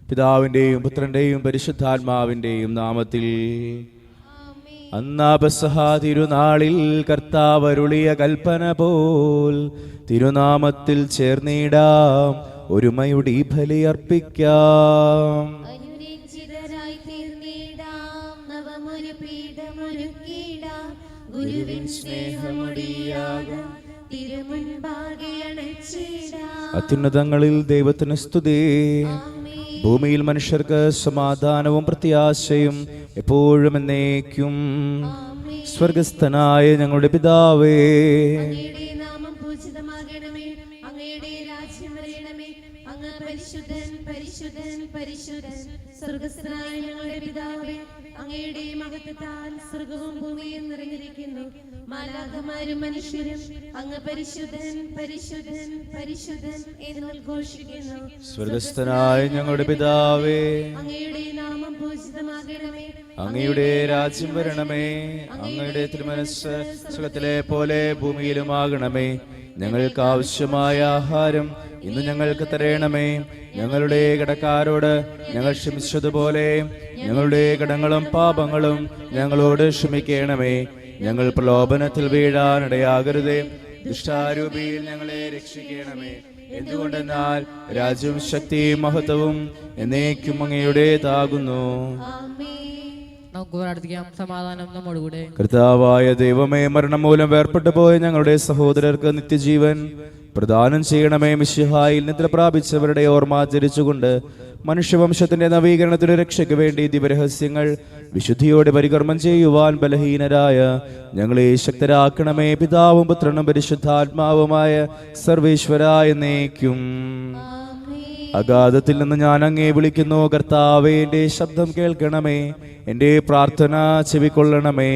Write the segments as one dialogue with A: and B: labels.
A: പിതാവിൻ്റെയും പുത്രൻ്റെയും പരിശുദ്ധാത്മാവിൻ്റെയും നാമത്തിൽ. അന്നാ പെസഹ തിരുനാളിൽ കർത്താവരുളിയ കൽപ്പന പോൽ തിരുനാമത്തിൽ ചേർന്നിടാം, ഒരുമയുടെ ഈ ബലിയർപ്പിക്കാം. അത്യുന്നതങ്ങളിൽ ദൈവത്തിന് സ്തുതി, ഭൂമിയിൽ മനുഷ്യർക്ക് സമാധാനവും പ്രത്യാശയും എപ്പോഴും എന്നേക്കും. സ്വർഗസ്ഥനായ ഞങ്ങളുടെ പിതാവേ,
B: സ്വർഗസ്ഥനായ ഞങ്ങളുടെ പിതാവേ, അങ്ങയുടെ മഹത്വത്താൽ സ്വർഗവും ഭൂമിയും നിറഞ്ഞിരിക്കുന്നു. മാലാഖമാരും മനുഷ്യരും അങ്ങ് പരിശുദ്ധൻ പരിശുദ്ധൻ പരിശുദ്ധൻ എന്ന് ഉദ്ഘോഷിക്കുന്നു.
A: സ്വർഗസ്ഥനായ ഞങ്ങളുടെ പിതാവേ,
B: അങ്ങയുടെ നാമം പൂജിതമാകണമേ,
A: അങ്ങയുടെ രാജ്യം വരണമേ, അങ്ങയുടെ തിരുമനസ്സ് സ്വർഗ്ഗത്തിലെ പോലെ ഭൂമിയിലുമാകണമേ. ഞങ്ങൾക്ക് ആവശ്യമായ ആഹാരം ഇന്ന് ഞങ്ങൾക്ക് തരണമേ. ഞങ്ങളുടെ കടക്കാരോട് ഞങ്ങൾ ക്ഷമിച്ചതുപോലെ ഞങ്ങളുടെ കടങ്ങളും പാപങ്ങളും ഞങ്ങളോട് ക്ഷമിക്കണമേ. ഞങ്ങൾ പ്രലോഭനത്തിൽ വീഴാനിടയാകരുതേ, ദുഷ്ടാരൂപിയിൽ ഞങ്ങളെ രക്ഷിക്കണമേ. എന്തുകൊണ്ടെന്നാൽ രാജ്യവും ശക്തിയും മഹത്വവും എന്നേക്കും അങ്ങയുടേതാകുന്നു.
C: സമാധാനം നമ്മോടുകൂടെ.
A: കർത്താവായ ദൈവമേ, മരണം മൂലം വേർപെട്ടു പോയ ഞങ്ങളുടെ സഹോദരർക്ക് നിത്യജീവൻ പ്രദാനം ചെയ്യണമേ. മിശിഹായിൽ നിദ്ര പ്രാപിച്ചവരുടെ ഓർമ്മ ആചരിച്ചുകൊണ്ട് മനുഷ്യവംശത്തിന്റെ നവീകരണത്തിന് രക്ഷയ്ക്ക് വേണ്ടി ദിവരഹസ്യങ്ങൾ വിശുദ്ധിയോടെ പരികർമ്മം ചെയ്യുവാൻ ബലഹീനരായ ഞങ്ങളെ ശക്തരാക്കണമേ. പിതാവും പുത്രനും പരിശുദ്ധാത്മാവുമായ സർവേശ്വരായ എന്നേക്കും. അഗാധത്തിൽ നിന്ന് ഞാൻ അങ്ങേ വിളിക്കുന്നു. കർത്താവേ, എന്റെ ശബ്ദം കേൾക്കണമേ, എന്റെ പ്രാർത്ഥന ചെവിക്കൊള്ളണമേ.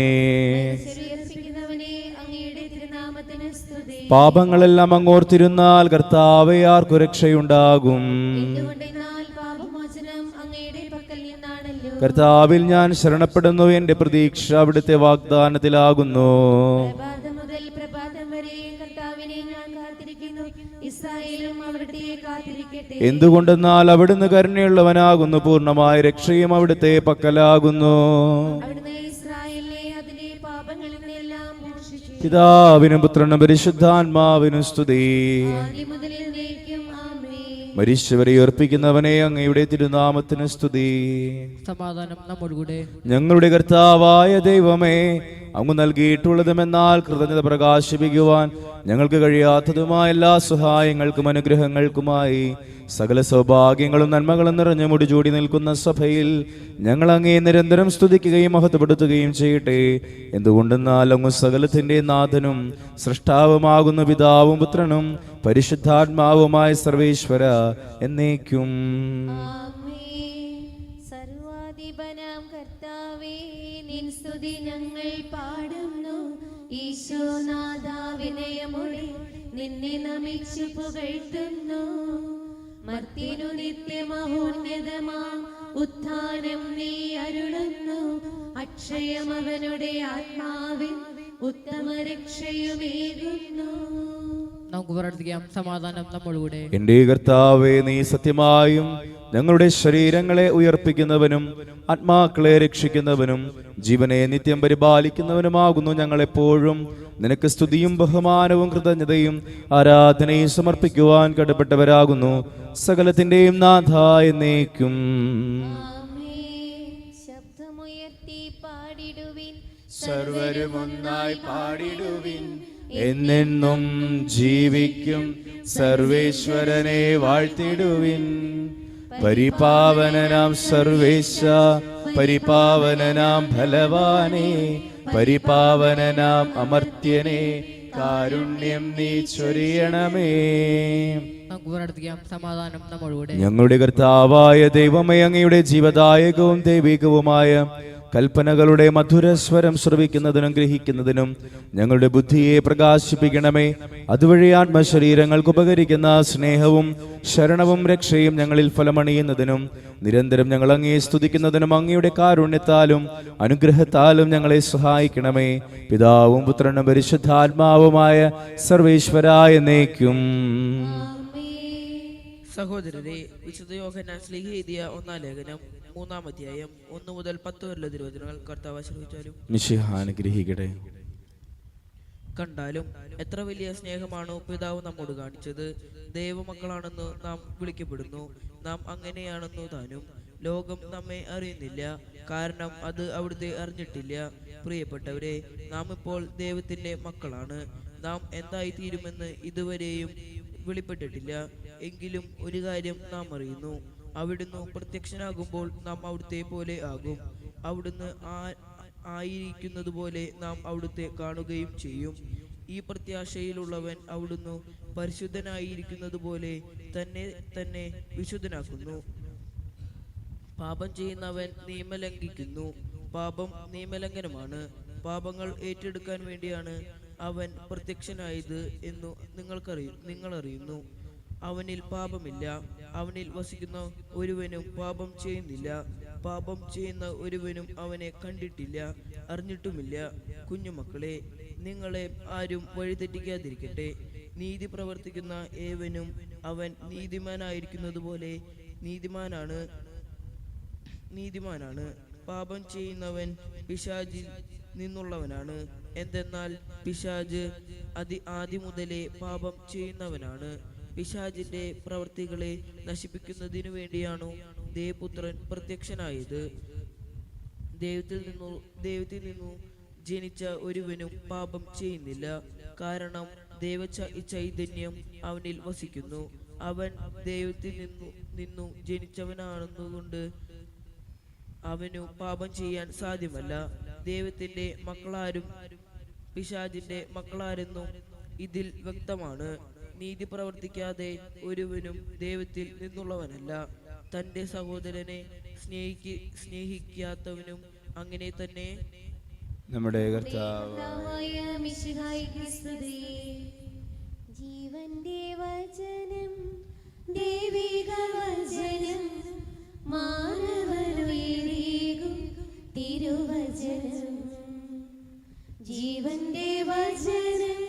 A: പാപങ്ങളെല്ലാം അങ്ങോർത്തിരുന്നാൽ കർത്താവേ, ആർക്കു രക്ഷയുണ്ടാകും? കർത്താവിൽ ഞാൻ ശരണപ്പെടുന്നു, എന്റെ പ്രതീക്ഷ അവിടുത്തെ വാഗ്ദാനത്തിലാകുന്നു. എന്തുകൊണ്ടെന്നാൽ അവിടുന്ന് കരുണയുള്ളവനാകുന്നു, പൂർണ്ണമായ രക്ഷയും അവിടുത്തെ പക്കലാകുന്നു. പിതാവിനും പുത്രനും പരിശുദ്ധാത്മാവിനും സ്തുതി. മരിച്ചവരെ ഉയർപ്പിക്കുന്നവനെ, അങ്ങയുടെ തിരുനാമത്തിന് സ്തുതി.
C: സമാധാനം നമ്മോടുകൂടെ.
A: ഞങ്ങളുടെ കർത്താവായ ദൈവമേ, അങ്ങ് നൽകിയിട്ടുള്ളതുമെന്നാൽ കൃതജ്ഞത പ്രകാശിപ്പിക്കുവാൻ ഞങ്ങൾക്ക് കഴിയാത്തതുമായ എല്ലാ സഹായങ്ങൾക്കും അനുഗ്രഹങ്ങൾക്കുമായി സകല സൗഭാഗ്യങ്ങളും നന്മകളും നിറഞ്ഞു മുടിചൂടി നിൽക്കുന്ന സഭയിൽ ഞങ്ങൾ അങ്ങേ നിരന്തരം സ്തുതിക്കുകയും മഹത്വപ്പെടുത്തുകയും ചെയ്യട്ടെ. എന്തുകൊണ്ടെന്നാൽ അങ്ങ് സകലത്തിന്റെ നാഥനും സൃഷ്ടാവുമാകുന്ന പിതാവും പുത്രനും പരിശുദ്ധാത്മാവുമായ സർവേശ്വര എന്നേക്കും.
B: സർവാധിപനാം കർത്താവേ, നിൻ സ്തുതി ഞങ്ങൾ പാടുന്നു. ഈശോനാഥ, വിനയമോടെ നിന്നെ നമിച്ചു പുകഴ്ത്തുന്നു. മർത്യനു നിത്യമഹോന്നതമാം ഉത്ഥാനം നീ അരുളുന്നു. അക്ഷയമവനുടെ ആത്മാവിൻ ഉത്തമ രക്ഷയുമേകുന്നു.
C: നമുക്ക് പ്രാർത്ഥിക്കാം. സമാധാനം നമ്മോടുകൂടെ.
A: എന്റെ കർത്താവേ, നീ സത്യമായും ഞങ്ങളുടെ ശരീരങ്ങളെ ഉയർപ്പിക്കുന്നവനും ആത്മാക്കളെ രക്ഷിക്കുന്നവനും ജീവനെ നിത്യം പരിപാലിക്കുന്നവനുമാകുന്നു. ഞങ്ങളെപ്പോഴും നിനക്ക് സ്തുതിയും ബഹുമാനവും കൃതജ്ഞതയും ആരാധനയും സമർപ്പിക്കുവാൻ കടപ്പെട്ടവരാകുന്നു. സകലത്തിന്റെയും നാഥ എന്നേക്കും.
B: ശബ്ദമുയർത്തി പാടിടുവിൻ,
A: സർവരും ഒന്നായി പാടിടുവിൻ. എന്നെന്നും ജീവിക്കും സർവേശ്വരനെ വാഴ്ത്തിടുവിൻ. പരിപാവനനാം സർവേശ, പരിപാവനനാം ഫലവാനേ, പരിപാവനനാം അമർത്യനെ, കാരുണ്യം നീ ചൊരിയണമേ.
C: സമാധാനം നമ്മോടുകൂടെ.
A: ഞങ്ങളുടെ കർത്താവായ ദൈവമേ, അങ്ങയുടെ ജീവദായകവും ദൈവികവുമായ കൽപ്പനകളുടെ മധുരസ്വരം ശ്രവിക്കുന്നതിനും ഗ്രഹിക്കുന്നതിനും ഞങ്ങളുടെ ബുദ്ധിയെ പ്രകാശിപ്പിക്കണമേ. അതുവഴി ആത്മശരീരങ്ങൾക്ക് ഉപകരിക്കുന്ന സ്നേഹവും ശരണവും രക്ഷയും ഞങ്ങളിൽ ഫലമണിയുന്നതിനും നിരന്തരം ഞങ്ങൾ അങ്ങയെ സ്തുതിക്കുന്നതിനും അങ്ങയുടെ കാരുണ്യത്താലും അനുഗ്രഹത്താലും ഞങ്ങളെ സഹായിക്കണമേ. പിതാവും പുത്രനും പരിശുദ്ധാത്മാവുമായ സർവേശ്വരായ എന്നേക്കും.
D: സഹോദരരെ, വിശുദ്ധ യോഹന്നാൻ ശ്ലീഹ എഴുതിയ ഒന്നാം ലേഖനം 3-ാം അധ്യായം 1 മുതൽ 10 വരെയുള്ള തിരുവചനങ്ങൾ കർത്താവ് ആശീർവദിച്ചാലും.
A: മിശിഹ അനുഗ്രഹിക്കട്ടെ.
D: കണ്ടാലും എത്ര വലിയ സ്നേഹമാണോ പിതാവ് നമ്മോട് കാണിച്ചത്. ദൈവമക്കളാണെന്ന് നാം വിളിക്കപ്പെടുന്നു. നാം അങ്ങനെയാണെന്നു താനും. ലോകം നമ്മെ അറിയുന്നില്ല, കാരണം അത് അവിടുത്തെ അറിഞ്ഞിട്ടില്ല. പ്രിയപ്പെട്ടവരെ, നാം ഇപ്പോൾ ദൈവത്തിന്റെ മക്കളാണ്. നാം എന്തായി തീരുമെന്ന് ഇതുവരെയും വെളിപ്പെട്ടിട്ടില്ല. എങ്കിലും ഒരു കാര്യം നാം അറിയുന്നു, അവിടുന്ന് പ്രത്യക്ഷനാകുമ്പോൾ നാം അവിടുത്തെ പോലെ ആകും. അവിടുന്ന് ആയിരിക്കുന്നത് പോലെ നാം അവിടുത്തെ കാണുകയും ചെയ്യും. ഈ പ്രത്യാശയിലുള്ളവൻ അവിടുന്ന് പരിശുദ്ധനായിരിക്കുന്നത് പോലെ തന്നെ വിശുദ്ധനാക്കുന്നു. പാപം ചെയ്യുന്നവൻ നിയമലംഘിക്കുന്നു. പാപം നിയമലംഘനമാണ്. പാപങ്ങൾ ഏറ്റെടുക്കാൻ വേണ്ടിയാണ് അവൻ പ്രത്യക്ഷനായത് എന്നു നിങ്ങളറിയുന്നു. അവനിൽ പാപമില്ല. അവനിൽ വസിക്കുന്ന ഒരുവനും പാപം ചെയ്യുന്നില്ല. പാപം ചെയ്യുന്ന ഒരുവനും അവനെ കണ്ടിട്ടില്ല, അറിഞ്ഞിട്ടുമില്ല. കുഞ്ഞുമക്കളെ, നിങ്ങളെ ആരും വഴിതെറ്റിക്കാതിരിക്കട്ടെ. നീതി പ്രവർത്തിക്കുന്ന ഏവനും അവൻ നീതിമാനായിരിക്കുന്നത് പോലെ നീതിമാനാണ്. പാപം ചെയ്യുന്നവൻ പിശാചിൽ നിന്നുള്ളവനാണ്. എന്തെന്നാൽ പിശാച് ആദ്യം മുതലേ പാപം ചെയ്യുന്നവനാണ്. പിശാചിന്റെ പ്രവൃത്തികളെ നശിപ്പിക്കുന്നതിനു വേണ്ടിയാണു ദേവപുത്രൻ പ്രത്യക്ഷനായത്. ദൈവത്തിൽ നിന്നു ജനിച്ച ഒരുവനും പാപം ചെയ്യുന്നില്ല, കാരണം ചൈതന്യം അവനിൽ വസിക്കുന്നു. അവൻ ദൈവത്തിൽ നിന്നു ജനിച്ചവനാണെന്നുകൊണ്ട് അവനു പാപം ചെയ്യാൻ സാധ്യമല്ല. ദൈവത്തിന്റെ മക്കളാരും പിശാചിന്റെ മക്കളാരെന്നും ഇതിൽ വ്യക്തമാണ്. നീതി പ്രവർത്തിക്കാതെ ഒരുവനും ദൈവത്തിൽ നിന്നുള്ളവനല്ല. തന്റെ സഹോദരനെ സ്നേഹിക്കാത്തവനും അങ്ങനെ തന്നെ.
A: നമ്മുടെ കർത്താവ്
B: ജീവന്റെ വചനം, ദൈവിക വചനം, മാനവരുയരേകും തിരുവചനം. ജീവന്റെ വചനം,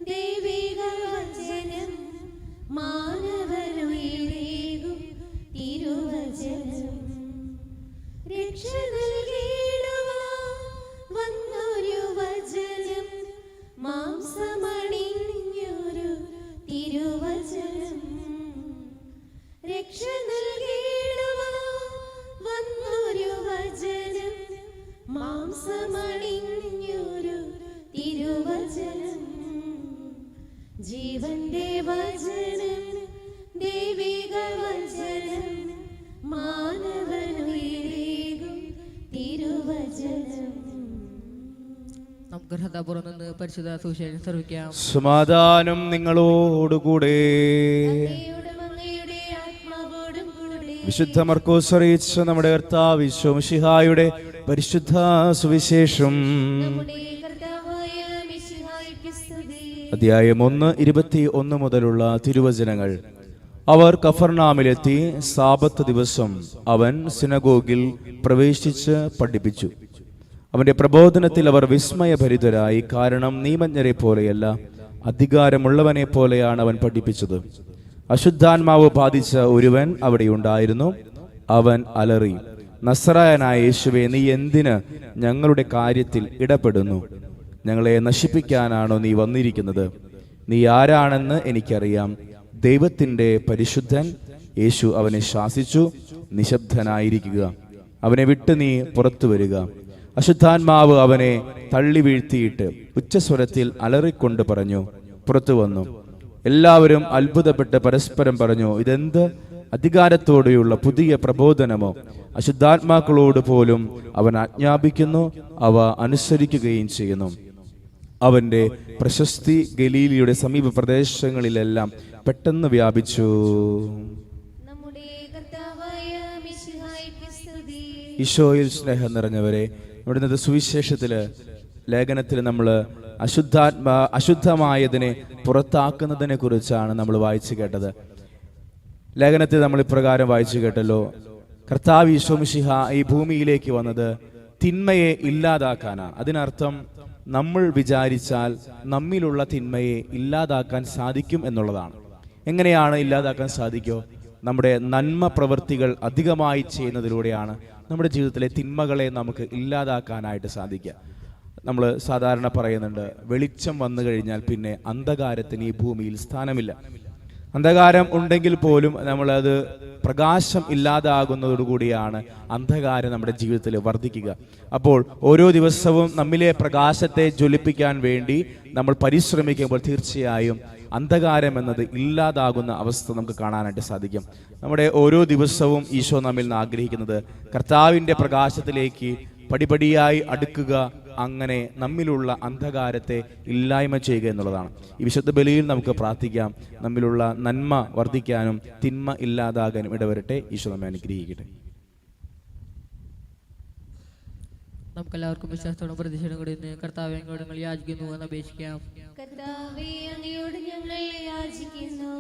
B: ദൈവിക വചനം, മാനവരുയരേകും തിരുവചനം. രക്ഷ നൽകിയിടുവാൻ വന്നൊരു വചനം, മാംസമണിഞ്ഞൊരു തിരുവചനം. രക്ഷ നൽകിയിടുവാൻ വന്നൊരു വചനം, മാംസമണിഞ്ഞൊരു തിരുവചനം. ജീവന്റെ വചനം, ദൈവിക വചനം, മാനവനുയരേകും തിരുവചനം.
C: നമുക്ക് ഹൃദയപൂർവ്വം നിന്ന് പരിശുദ്ധ സുവിശേഷം ശ്രവിക്കാം.
A: സമാധാനം നിങ്ങളോടുകൂടെ. വിശുദ്ധ മർക്കോസ് അറിയിച്ച നമ്മുടെ കർത്താവ് ഈശോ മിശിഹായുടെ പരിശുദ്ധ സുവിശേഷം. അധ്യായം 1:21 മുതലുള്ള തിരുവചനങ്ങൾ. അവർ കഫർനാമിലെത്തി. സാബത്ത് ദിവസം അവൻ സിനഗോഗിൽ പ്രവേശിച്ച് പഠിപ്പിച്ചു. അവന്റെ പ്രബോധനത്തിൽ അവർ വിസ്മയഭരിതരായി, കാരണം നിയമജ്ഞരെ പോലെയല്ല, അധികാരമുള്ളവനെ പോലെയാണ് അവൻ പഠിപ്പിച്ചത്. അശുദ്ധാത്മാവ് ബാധിച്ച ഒരുവൻ അവിടെയുണ്ടായിരുന്നു. അവൻ അലറി, നസ്രായനായ യേശുവേ, നീ എന്തിന് ഞങ്ങളുടെ കാര്യത്തിൽ ഇടപെടുന്നു? ഞങ്ങളെ നശിപ്പിക്കാനാണോ നീ വന്നിരിക്കുന്നത്? നീ ആരാണെന്ന് എനിക്കറിയാം, ദൈവത്തിന്റെ പരിശുദ്ധൻ. യേശു അവനെ ശാസിച്ചു, നിശബ്ദനായിരിക്കുക, അവനെ വിട്ട് നീ പുറത്തു വരിക. അശുദ്ധാത്മാവ് അവനെ തള്ളി വീഴ്ത്തിയിട്ട് ഉച്ചസ്വരത്തിൽ അലറിക്കൊണ്ട് പറഞ്ഞു, പുറത്തു വന്നു. എല്ലാവരും അത്ഭുതപ്പെട്ട് പരസ്പരം പറഞ്ഞു, ഇതെന്ത് അധികാരത്തോടെയുള്ള പുതിയ പ്രബോധനമോ? അശുദ്ധാത്മാക്കളോട് പോലും അവൻ ആജ്ഞാപിക്കുന്നു, അവ അനുസരിക്കുകയും ചെയ്യുന്നു. അവന്റെ പ്രശസ്തി ഗലീലിയുടെ സമീപ പ്രദേശങ്ങളിലെല്ലാം പെട്ടെന്ന് വ്യാപിച്ചു. ഈശോയിൽ സ്നേഹം നിറഞ്ഞവരെ, ഇവിടുന്ന് സുവിശേഷത്തില് ലേഖനത്തിൽ നമ്മൾ അശുദ്ധമായതിനെ പുറത്താക്കുന്നതിനെ കുറിച്ചാണ് നമ്മൾ വായിച്ചു കേട്ടത്. ലേഖനത്തിൽ നമ്മൾ ഇപ്രകാരം വായിച്ചു കേട്ടല്ലോ, കർത്താവ് ഈശോ മിശിഹ ഈ ഭൂമിയിലേക്ക് വന്നത് തിന്മയെ ഇല്ലാതാക്കാനാ. അതിനർത്ഥം നമ്മൾ വിചാരിച്ചാൽ നമ്മിലുള്ള തിന്മയെ ഇല്ലാതാക്കാൻ സാധിക്കും എന്നുള്ളതാണ്. എങ്ങനെയാണ് ഇല്ലാതാക്കാൻ സാധിക്കുക? നമ്മുടെ നന്മ പ്രവൃത്തികൾ അധികമായി ചെയ്യുന്നതിലൂടെയാണ് നമ്മുടെ ജീവിതത്തിലെ തിന്മകളെ നമുക്ക് ഇല്ലാതാക്കാനായിട്ട് സാധിക്കുക. നമ്മൾ സാധാരണ പറയുന്നുണ്ട്, വെളിച്ചം വന്നു കഴിഞ്ഞാൽ പിന്നെ അന്ധകാരത്തിന് ഈ ഭൂമിയിൽ സ്ഥാനമില്ല. അന്ധകാരം ഉണ്ടെങ്കിൽ പോലും നമ്മളത് പ്രകാശം ഇല്ലാതാകുന്നതോടുകൂടിയാണ് അന്ധകാരം നമ്മുടെ ജീവിതത്തിൽ വർദ്ധിക്കുക. അപ്പോൾ ഓരോ ദിവസവും നമ്മിലെ പ്രകാശത്തെ ജ്വലിപ്പിക്കാൻ വേണ്ടി നമ്മൾ പരിശ്രമിക്കുമ്പോൾ തീർച്ചയായും അന്ധകാരം എന്നത് ഇല്ലാതാകുന്ന അവസ്ഥ നമുക്ക് കാണാനായിട്ട് സാധിക്കും. നമ്മുടെ ഓരോ ദിവസവും ഈശോ നമ്മിൽ നിന്ന് ആഗ്രഹിക്കുന്നത് കർത്താവിൻ്റെ പ്രകാശത്തിലേക്ക് പടിപടിയായി അടുക്കുക, അങ്ങനെ നമ്മിലുള്ള അന്ധകാരത്തെ ഇല്ലായ്മ ചെയ്യുക എന്നുള്ളതാണ്. ഈ വിശുദ്ധ ബലിയിൽ നമുക്ക് പ്രാർത്ഥിക്കാം, നമ്മിലുള്ള നന്മ വർദ്ധിക്കാനും തിന്മ ഇല്ലാതാകാനും ഇടവരട്ടെ. ഈശോ നമ്മെ അനുഗ്രഹിക്കട്ടെ.
C: നമുക്കെല്ലാവർക്കും വിശ്വാസത്തോടും പ്രതിഷേധം കൂടി കർത്താവെ അങ്ങോട്ട് ഞങ്ങൾ യാചിക്കുന്നു എന്ന് അപേക്ഷിക്കാം.
B: കർത്താവേ, അങ്ങയോട് ഞങ്ങൾ യാചിക്കുന്നു.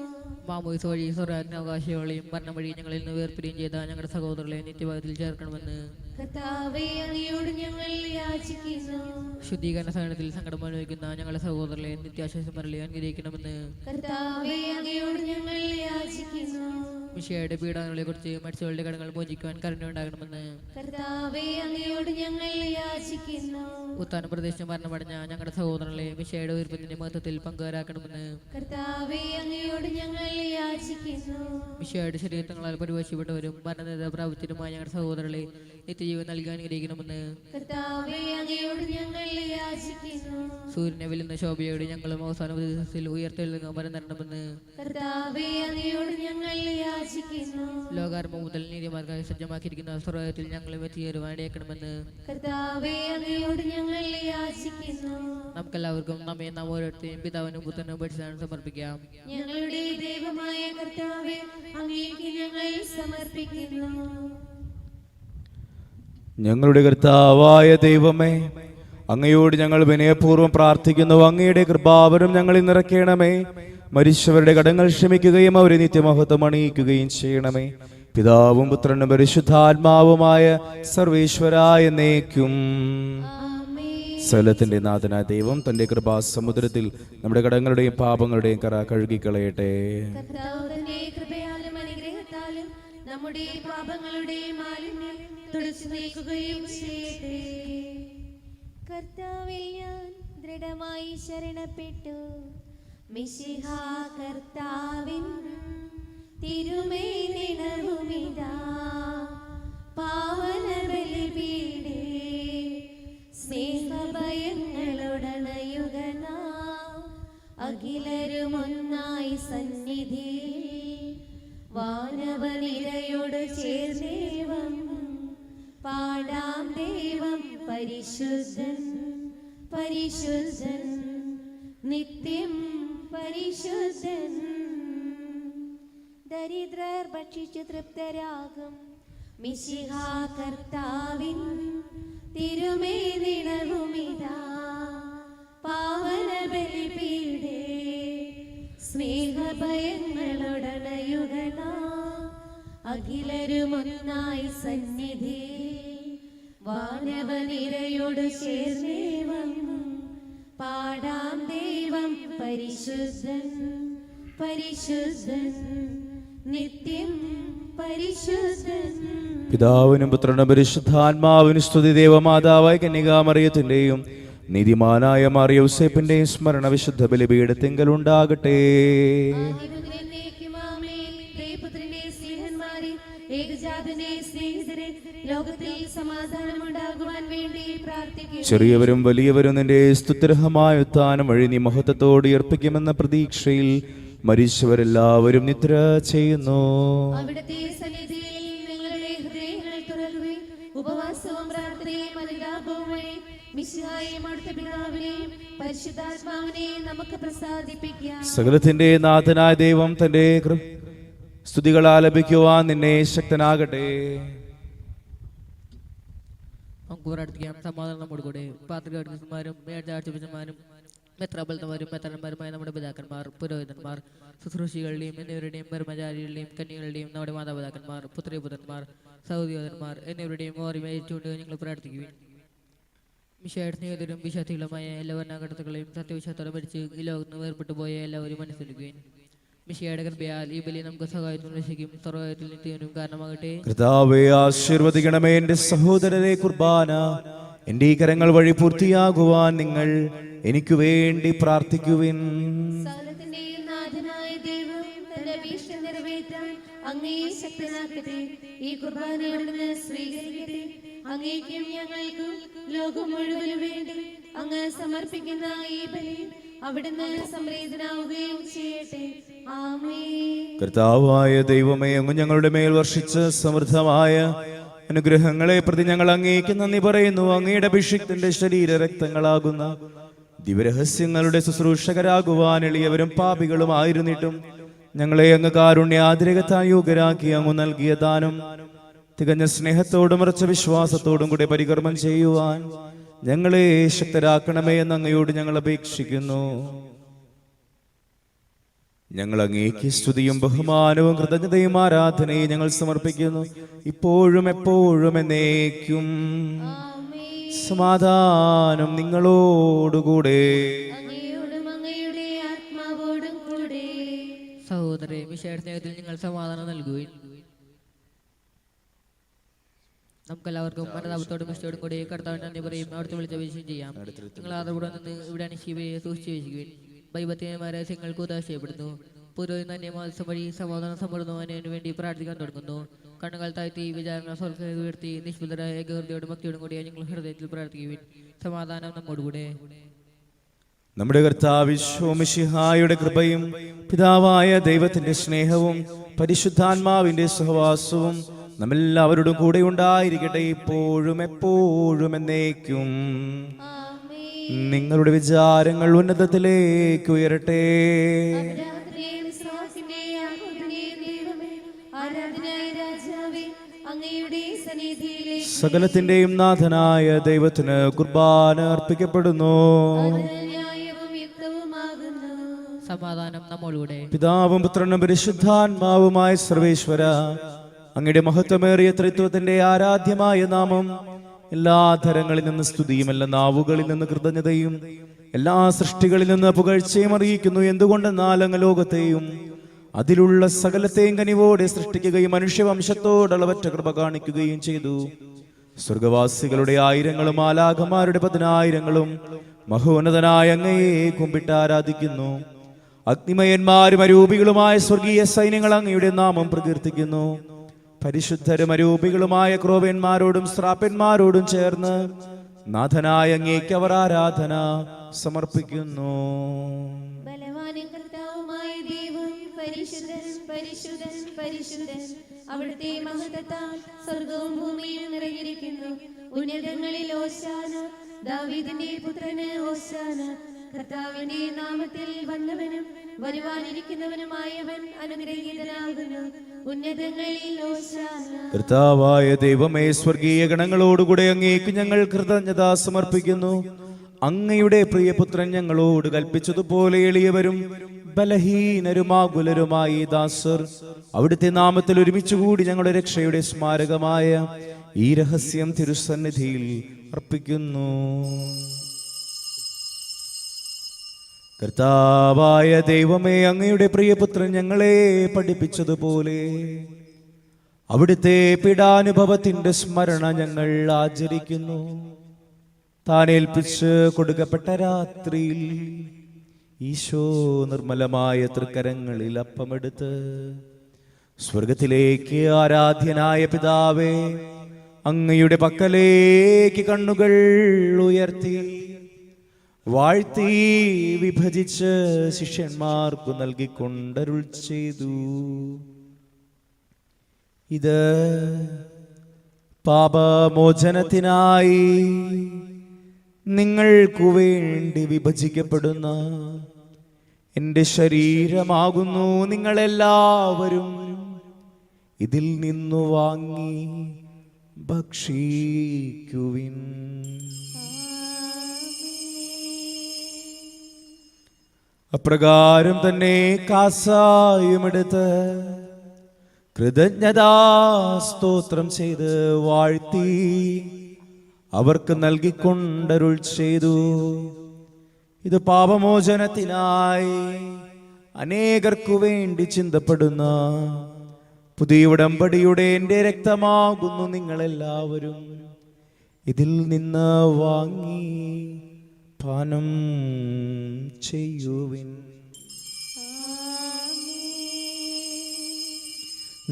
C: മാമോയിസ വഴി സ്വർഗ്ഗാവകാശികളെയും മരണം വഴി ഞങ്ങളിൽ നിന്ന് വേർപിരിയും ചെയ്ത ഞങ്ങളുടെ സഹോദരങ്ങളെ നിത്യഭാഗത്തിൽ ചേർക്കണമെന്ന്
B: കർത്താവേ, അങ്ങയോട് ഞങ്ങൾ യാചിക്കുന്നു.
C: ശുദ്ധീകരണ സഹനത്തിൽ സങ്കടം അനുഭവിക്കുന്ന ഞങ്ങളുടെ സഹോദരങ്ങളെ നിത്യാശ്വാസം മരളി അനുഗ്രഹിക്കണമെന്ന്
B: കർത്താവേ, അങ്ങയോട് ഞങ്ങൾ യാചിക്കുന്നു.
C: മിശിഹായുടെ പീഡനങ്ങളെ കുറിച്ച് മരിച്ചവരുടെ കടങ്ങൾ മോചിക്കുവാൻ കരുണയുണ്ടാകണമെന്ന്
B: കർത്താവേ, അങ്ങയോട് ഞങ്ങൾ യാചിക്കുന്നു.
C: ഉത്താന പ്രദേശം മരണമടഞ്ഞ ഞങ്ങളുടെ സഹോദരങ്ങളെ മിശിഹായുടെ ഉയർപ്പിന്റെ മഹത്വത്തിൽ പങ്കുകാരാക്കണമെന്ന്
B: കർത്താവേ, അങ്ങയോട് ഞങ്ങൾ യാചിക്കുന്നു.
C: മിശിഹായുടെ ശരീരങ്ങളാൽ പരിപോഷിപ്പെട്ടവരും മരണനിര പ്രാപിച്ചവരുമായ ഞങ്ങളുടെ സഹോദരങ്ങളെ നിത്യജീവൻ നൽകി അനുഗ്രഹിക്കണമെന്ന്
B: കർത്താവേ, അങ്ങയോട് ഞങ്ങൾ യാചിക്കുന്നു.
C: സൂര്യനെ വെല്ലുന്ന ശോഭയോടെ ഞങ്ങളും അവസാന ദിവസത്തിൽ ഉയർത്തെഴുതുക മരം തരണമെന്ന്
B: കർത്താവേ, അങ്ങയോട് ഞങ്ങൾ യാചിക്കുന്നു.
C: ലോകാരംഭം മുതൽ നീതിമാർഗായി സജ്ജമാക്കിയിരിക്കുന്ന സ്വർഗ്ഗത്തിൽ ഞങ്ങളും എത്തിയേരുവാൻ ഇടയാക്കണമെന്ന്
B: കർത്താവേ, അങ്ങയോട് ഞങ്ങൾ യാചിക്കുന്നു.
C: നമുക്കെല്ലാവർക്കും നമ്മെ നാം ഓരോരുത്തരെയും പിതാവിനും പുത്രനും പഠിച്ചാണ് സമർപ്പിക്കാം.
B: ഞങ്ങളുടെ ദൈവമായ കർത്താവേ, അങ്ങേക്ക് ഞങ്ങൾ സമർപ്പിക്കുന്നു.
A: ഞങ്ങളുടെ കർത്താവായ ദൈവമേ, അങ്ങയോട് ഞങ്ങൾ വിനയപൂർവ്വം പ്രാർത്ഥിക്കുന്നു. അങ്ങയുടെ കൃപാവരം ഞങ്ങളിൽ നിറയ്ക്കണമേ. മരിച്ചവരുടെ കടങ്ങൾ ക്ഷമിക്കുകയും അവരെ നിത്യമഹത്വം അണിയിക്കുകയും ചെയ്യണമേ. പിതാവും പുത്രനും പരിശുദ്ധാത്മാവുമായ സർവേശ്വരായ എന്നേക്കും. സകലത്തിന്റെ നാഥനായ ദൈവം തന്റെ കൃപാസമുദ്രത്തിൽ നമ്മുടെ കടങ്ങളുടെയും പാപങ്ങളുടെയും കറ കഴുകിക്കളയട്ടെ.
B: കർത്താവിന്റെ കൃപയാലും അനുഗ്രഹത്താലും നമ്മുടെ പാപങ്ങളുടെ മാലിന്യം തുടച്ചു നീക്കുകയും ചെയ്യട്ടെ. കർത്താവിൽ ഞാൻ ദൃഢമായി ശരണപ്പെട്ടു. മിശിഹാ കർത്താവിൻ തിരുമേനിണവുമിതാ പാവന ബലിപീഠേ സ്നേഹഭയങ്ങളോടണയുകന അഖിലരുമൊന്നായി സന്നിധിയിൽ വാനവനിരയോട് ചേർന്നേവം പാടാം ദൈവം പരിശുദ്ധൻ പരിശുദ്ധൻ നിത്യം പരിശുദ്ധൻ. ദരിദ്രർ ഭക്ഷിച്ചു തൃപ്തരാകും മിശിഹാ കർത്താവിൻ തിരുമേനിണവുമിതാ പാവന ബലിപീഠേ സ്നേഹഭയങ്ങളോടണയുകന അഖിലരുമൊന്നായി സന്നിധി വാനവനിരയോട് ചേർന്നേവം പാടാം ദൈവം പരിശുദ്ധൻ പരിശുദ്ധൻ നിത്യം പരിശുദ്ധൻ.
A: പിതാവിനും പുത്രനും പരിശുദ്ധാത്മാവിനും സ്തുതി. ദേവമാതാവായ കന്യകാമറിയത്തിന്റെയും നീതിമാനായ മാറിയ യൂസേപ്പിന്റെയും സ്മരണ വിശുദ്ധ ബലിപീഠത്തിങ്കൽ ഉണ്ടാകട്ടെ. ചെറിയവരും വലിയവരും നിന്റെ സ്തുത്യർഹമായ ഉത്ഥാനം വഴി നീ മഹത്വത്തോട് ഉയർപ്പിക്കുമെന്ന പ്രതീക്ഷയിൽ മരിച്ചവരെല്ലാവരും നിദ്ര ചെയ്യുന്നു.
B: അവിടുത്തെ സന്നിധിയിൽ നിങ്ങളുടെ ഹൃദയങ്ങൾ തുറക്കുകയും ഉപവാസവും പ്രാർത്ഥനയും അനുതാപവും വഴി മിശിഹായെയും അവിടുത്തെ പിതാവിനെയും പരിശുദ്ധാത്മാവിനെയും നമുക്ക് പ്രസാദിപ്പിക്കാം.
A: സകലത്തിന്റെ നാഥനായ ദൈവം തന്റെ സ്തുതികൾ ആലപിക്കുവാൻ നിന്നെ ശക്തനാകട്ടെ.
C: നമുക്ക് പ്രാർത്ഥിക്കാം. സമാധാനം നമ്മുടെ കൂടെ. പാത്രികന്മാരും മേൽചാർച്ചമാരും മെത്രാപൊലീത്തമാരും മെത്രാന്മാരുമായ നമ്മുടെ പിതാക്കന്മാർ, പുരോഹിതന്മാർ, ശുശ്രൂഷികളുടെയും എന്നിവരുടെയും ബ്രഹ്മചാരികളുടെയും കന്യകളുടെയും നമ്മുടെ മാതാപിതാക്കന്മാർ, പുത്രിപുത്രന്മാർ, സഹോദരന്മാർ എന്നിവരുടെയും ഓർമ്മയിച്ചുകൊണ്ട് ഞങ്ങൾ പ്രാർത്ഥിക്കുകയും മിശിഹായുടെ സ്നേഹിതരും വിശ്വാസികളുമായ എല്ലാ വർണ്ണാഘടനകളെയും സത്യവിശ്വാസത്തോടെ മരിച്ച് ഈ ലോകത്ത് നിന്ന് വേർപെട്ടു പോയ എല്ലാവരും മനസ്സിലാക്കുകയും മിശിഹായുടെ കൃപയാൽ ഈ ബലി നമുക്ക് സഹായത്തിനും രക്ഷയ്ക്കും സർവ്വകാര്യത്തിൽ നിത്യനും കാരണമാകട്ടെ.
A: കർത്താവേ, ആശീർവദിക്കണമേ എന്റെ സഹോദരരെ. കുർബാന എന്റെ ഈ കരങ്ങൾ വഴി പൂർത്തിയാകുവാൻ നിങ്ങൾ എനിക്ക് വേണ്ടി പ്രാർത്ഥിക്കുവിൻ.
B: സകലത്തിന്റെയും നാഥനായ ദൈവം തന്റെ അഭീഷ്ടം നിറവേറ്റാൻ അങ്ങയെ ശക്തനാക്കട്ടെ. ഈ കുർബാന അവിടുന്ന് സ്വീകരിക്കട്ടെ. അങ്ങേക്കും ഞങ്ങൾക്കും ലോകം മുഴുവനും വേണ്ടി അങ്ങ് സമർപ്പിക്കുന്ന ഈ ബലി അവിടുന്ന് സംപ്രീതനാവുകയും ചെയ്യട്ടെ. ആമേൻ.
A: കർത്താവായ ദൈവമേ, അങ്ങ് ഞങ്ങളുടെ മേൽ വർഷിച്ച സമൃദ്ധമായ അനുഗ്രഹങ്ങളെ പ്രതി ഞങ്ങൾ അങ്ങേക്ക് നന്ദി പറയുന്നു. അങ്ങയുടെ അഭിഷിക്തന്റെ ശരീര രക്തങ്ങളാകുന്ന ദിവരഹസ്യങ്ങളുടെ ശുശ്രൂഷകരാകുവാൻ എളിയവരും പാപികളുമായിരുന്നിട്ടും ഞങ്ങളെ അങ്ങ് കാരുണ്യാതിരകത്തായി യോഗ്യരാക്കി അങ്ങ് നൽകിയ ദാനം തികഞ്ഞ സ്നേഹത്തോടും ഉറച്ച വിശ്വാസത്തോടും കൂടി പരികർമ്മം ചെയ്യുവാൻ ഞങ്ങളെ ശക്തരാക്കണമേ എന്ന് അങ്ങയോട് ഞങ്ങൾ അപേക്ഷിക്കുന്നു. ഞങ്ങൾ അങ്ങേക്ക് സ്തുതിയും ബഹുമാനവും കൃതജ്ഞതയും ആരാധനയും ഞങ്ങൾ സമർപ്പിക്കുന്നു, ഇപ്പോഴും എപ്പോഴും എന്നേക്കും.
B: ആമേൻ.
A: സമാധാനം നിങ്ങളോടുകൂടെ.
B: അങ്ങയോടും അങ്ങയുടെ ആത്മാവോടും കൂടെ.
C: സഹോദരരെ, മിശിഹായുടെ സ്നേഹത്തിൽ നിങ്ങൾ സമാധാനം നൽകുവിൻ. നമുക്കെല്ലാവർക്കും മനതാപത്തോടും ഇഷ്ടത്തോടും കൂടി കർത്താവിന് നന്ദി പറയും അവിടുത്തെ വിളിച്ച വിഷയം ചെയ്യാം. നിങ്ങൾ ആദരവോടെ നിന്ന് ഇവിടെ ശിവയെ സൂക്ഷിച്ചു വയ്ക്കുവിൻ. ദൈവത്തിന്മാരെ രഹസ്യങ്ങൾക്ക് ഉദാശയപ്പെടുന്നു. പുരോഹിത മാസം വഴി സമാധാന സമ്മർദ്ദമാനു വേണ്ടി പ്രാർത്ഥിക്കാൻ തുടങ്ങുന്നു. കണ്ണുകൾ താഴ്ത്തി വിചാരണ സ്വർഗ്ഗത്തിൽ ഉയർത്തി നിഷ്പുതരായ ഏകഹൃദയോടും ഭക്തിയോടും കൂടി നിങ്ങൾ ഹൃദയത്തിൽ പ്രാർത്ഥിക്കുവിൻ. സമാധാനം നമ്മോടുകൂടെ.
A: നമ്മുടെ കർത്താവ് മിശിഹായുടെ കൃപയും പിതാവായ ദൈവത്തിന്റെ സ്നേഹവും പരിശുദ്ധാത്മാവിന്റെ സഹവാസവും നമ്മെല്ലാവരോടും കൂടെ ഉണ്ടായിരിക്കട്ടെ, ഇപ്പോഴും എപ്പോഴും എന്നേക്കും.
B: ആമേൻ.
A: നിങ്ങളുടെ വിചാരങ്ങൾ ഉന്നതത്തിലേക്ക് ഉയരട്ടെ.
B: അപരാധനെയും വിശ്വാസത്തിന്റെയും ആഹ്ലാദത്തിന്റെയും ദൈവമേ, ആരാധനായ രാജാവേ, അങ്ങയുടെ സന്നിധിയിലെ
A: സകലത്തിന്റെയും നാഥനായ ദൈവത്തിന് കുർബാന അർപ്പിക്കപ്പെടുന്നു.
B: ന്യായവും യുക്തവുമാകുന്നു.
C: സമാധാനം നമ്മോടുകൂടെ.
A: പിതാവും പുത്രനും പരിശുദ്ധാത്മാവുമായ സർവേശ്വര, അങ്ങയുടെ മഹത്വമേറിയ ത്രിത്വത്തിന്റെ ആരാധ്യമായ നാമം എല്ലാ ധരങ്ങളിൽ നിന്ന് സ്തുതിയും എല്ലാ നാവുകളിൽ നിന്ന് കൃതജ്ഞതയും എല്ലാ സൃഷ്ടികളിൽ നിന്ന് പുകഴ്ചയും അറിയിക്കുന്നു. എന്തുകൊണ്ടെന്നാൽ അങ്ങ് ലോകത്തെയും അതിലുള്ള സകലത്തെയും കനിവോടെ സൃഷ്ടിക്കുകയും മനുഷ്യവംശത്തോടളവറ്റ കൃപ കാണിക്കുകയും ചെയ്തു. സ്വർഗവാസികളുടെ ആയിരങ്ങളും മാലാഖമാരുടെ 10,000ങ്ങളും മഹോന്നതനായ അങ്ങയെ കുമ്പിട്ട് ആരാധിക്കുന്നു. അഗ്നിമയന്മാരും അരൂപികളുമായ സ്വർഗീയ സൈന്യങ്ങൾ അങ്ങയുടെ നാമം പ്രകീർത്തിക്കുന്നു. പരിശുദ്ധരും അരൂപികളുമായ ക്രോവ്യന്മാരോടും ശ്രാപ്പന്മാരോടും ചേർന്ന് നാഥനായ അങ്ങേക്ക് അവർ ആരാധന സമർപ്പിക്കുന്നു.
B: ബലവാനും കർത്താവുമായ ദൈവം പരിശുദ്ധൻ പരിശുദ്ധൻ പരിശുദ്ധൻ. അവിടുത്തെ മഹത്വത്താൽ സ്വർഗവും ഭൂമിയും നിറഞ്ഞിരിക്കുന്നു. ഉന്നതങ്ങളിൽ ഓശാന, ദാവീദിന്റെ പുത്രന് ഓശാന. കർത്താവിന്റെ നാമത്തിൽ വന്നവനും വരുവാനിരിക്കുന്നവനുമായവൻ അനുഗ്രഹീതനാകുന്നു. ഉന്നതങ്ങളിൽ ഓശാന.
A: കർത്താവായ ദൈവമേ, സ്വർഗീയ ഗണങ്ങളോടുകൂടെ അങ്ങേക്ക് ഞങ്ങൾ കൃതജ്ഞത സമർപ്പിക്കുന്നു. അങ്ങയുടെ പ്രിയപുത്രൻ ഞങ്ങളോട് കൽപ്പിച്ചതുപോലെ എളിയവരും ബലഹീനരുമാകുലരുമായി ദാസർ അവിടുത്തെ നാമത്തിൽ ഒരുമിച്ചുകൂടി ഞങ്ങളുടെ രക്ഷയുടെ സ്മാരകമായ ഈ രഹസ്യം തിരുസന്നിധിയിൽ അർപ്പിക്കുന്നു. കർത്താവായ ദൈവമേ, അങ്ങയുടെ പ്രിയപുത്രൻ ഞങ്ങളെ പഠിപ്പിച്ചതുപോലെ അവിടുത്തെ പീഡാനുഭവത്തിന്റെ സ്മരണ ഞങ്ങൾ ആചരിക്കുന്നു. താൻ ഏൽപ്പിച്ച് കൊടുക്കപ്പെട്ട രാത്രിയിൽ ഈശോ നിർമ്മലമായ തൃക്കരങ്ങളിൽ അപ്പമെടുത്ത് സ്വർഗത്തിലേക്ക് ആരാധ്യനായ പിതാവേ, അങ്ങയുടെ പക്കലേക്ക് കണ്ണുകൾ ഉയർത്തി വാഴ്ത്തി വിഭജിച്ച് ശിഷ്യന്മാർക്കു നൽകിക്കൊണ്ടരുൾ ചെയ്തു. ഇത് പാപമോചനത്തിനായി നിങ്ങൾക്കു വേണ്ടി വിഭജിക്കപ്പെടുന്ന എൻ്റെ ശരീരമാകുന്നു. നിങ്ങളെല്ലാവരും ഇതിൽ നിന്നു വാങ്ങി ഭക്ഷിക്കുവിൻ. അപ്രകാരം തന്നെ കാസായുമെടുത്ത് കൃതജ്ഞതാ സ്തോത്രം ചെയ്ത് വാഴ്ത്തി അവർക്ക് നൽകിക്കൊണ്ടരുൾ ചെയ്തു. ഇത് പാപമോചനത്തിനായി അനേകർക്കു വേണ്ടി ചിന്തപ്പെടുന്ന പുതിയ ഉടമ്പടിയുടെ എൻ്റെ രക്തമാകുന്നു. നിങ്ങളെല്ലാവരും ഇതിൽ നിന്ന് വാങ്ങി പാനം ചെയ്യുവിൻ.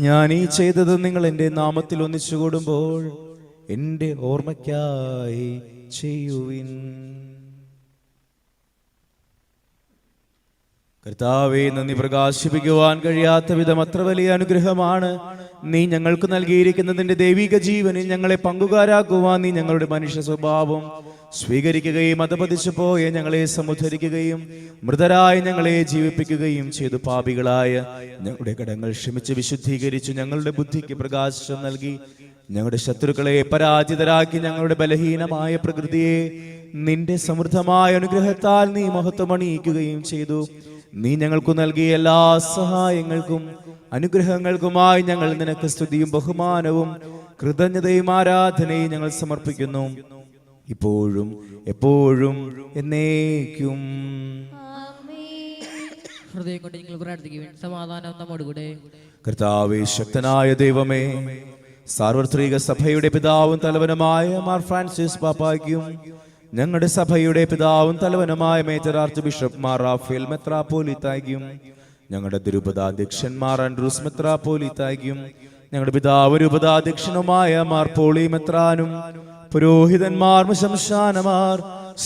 A: ഞാൻ ഈ ചെയ്തത് നിങ്ങൾ എൻ്റെ നാമത്തിൽ ഒന്നിച്ചു കൂടുമ്പോൾ എൻ്റെ ഓർമ്മയ്ക്കായി ചെയ്യുവിൻ. കർത്താവേ, നന്ദി പ്രകാശിപ്പിക്കുവാൻ കഴിയാത്ത വിധം അത്ര വലിയ അനുഗ്രഹമാണ് നീ ഞങ്ങൾക്ക് നൽകിയിരിക്കുന്നതിന്റെ ദൈവിക ജീവനിൽ ഞങ്ങളെ പങ്കുകാരാക്കുവാൻ നീ ഞങ്ങളുടെ മനുഷ്യ സ്വഭാവം സ്വീകരിക്കുകയും അധപതിച്ചു പോയ ഞങ്ങളെ സമുദ്ധരിക്കുകയും മൃതരായ ഞങ്ങളെ ജീവിപ്പിക്കുകയും ചെയ്തു. പാപികളായ ഞങ്ങളുടെ കടങ്ങൾ ക്ഷമിച്ച് വിശുദ്ധീകരിച്ചു ഞങ്ങളുടെ ബുദ്ധിക്ക് പ്രകാശം നൽകി ഞങ്ങളുടെ ശത്രുക്കളെ പരാജിതരാക്കി ഞങ്ങളുടെ ബലഹീനമായ പ്രകൃതിയെ നിന്റെ സമൃദ്ധമായ അനുഗ്രഹത്താൽ നീ മഹത്വമണിയിക്കുകയും ചെയ്തു. നീ ഞങ്ങൾക്ക് നൽകിയ എല്ലാ സഹായങ്ങൾക്കും അനുഗ്രഹങ്ങൾക്കുമായി ഞങ്ങൾ നിനക്ക് സ്തുതിയും ബഹുമാനവും കൃതജ്ഞതയും ആരാധനയും ഞങ്ങൾ സമർപ്പിക്കുന്നു, ഇപ്പോഴും എപ്പോഴും എന്നേക്കും.
C: ഹൃദയം കൊണ്ട് നിങ്ങൾ പ്രാർത്ഥിക്കുവിൻ. സമാധാനം നമ്മോടുകൂടെ.
A: കർത്താവേ, ശക്തനായ ദൈവമേ, സാർവത്രിക സഭയുടെ പിതാവും തലവനുമായ മാർ ഫ്രാൻസിസ് പാപ്പായ്ക്കും ഞങ്ങളുടെ സഭയുടെ പിതാവും തലവനുമായ major archbishop Mar Raphael മെത്രാപ്പോലീത്തായ്ക്കും ഞങ്ങളുടെ തിരുപതാധ്യക്ഷന്മാർ ആൻഡ്രൂസ് മെത്രാപ്പോലീത്തായ്ക്കും ഞങ്ങളുടെ പിതാവ് രൂപതാധ്യക്ഷനുമായ മാർ പോളി മെത്രാനും പുരോഹിതന്മാർ ശംശാനമാർ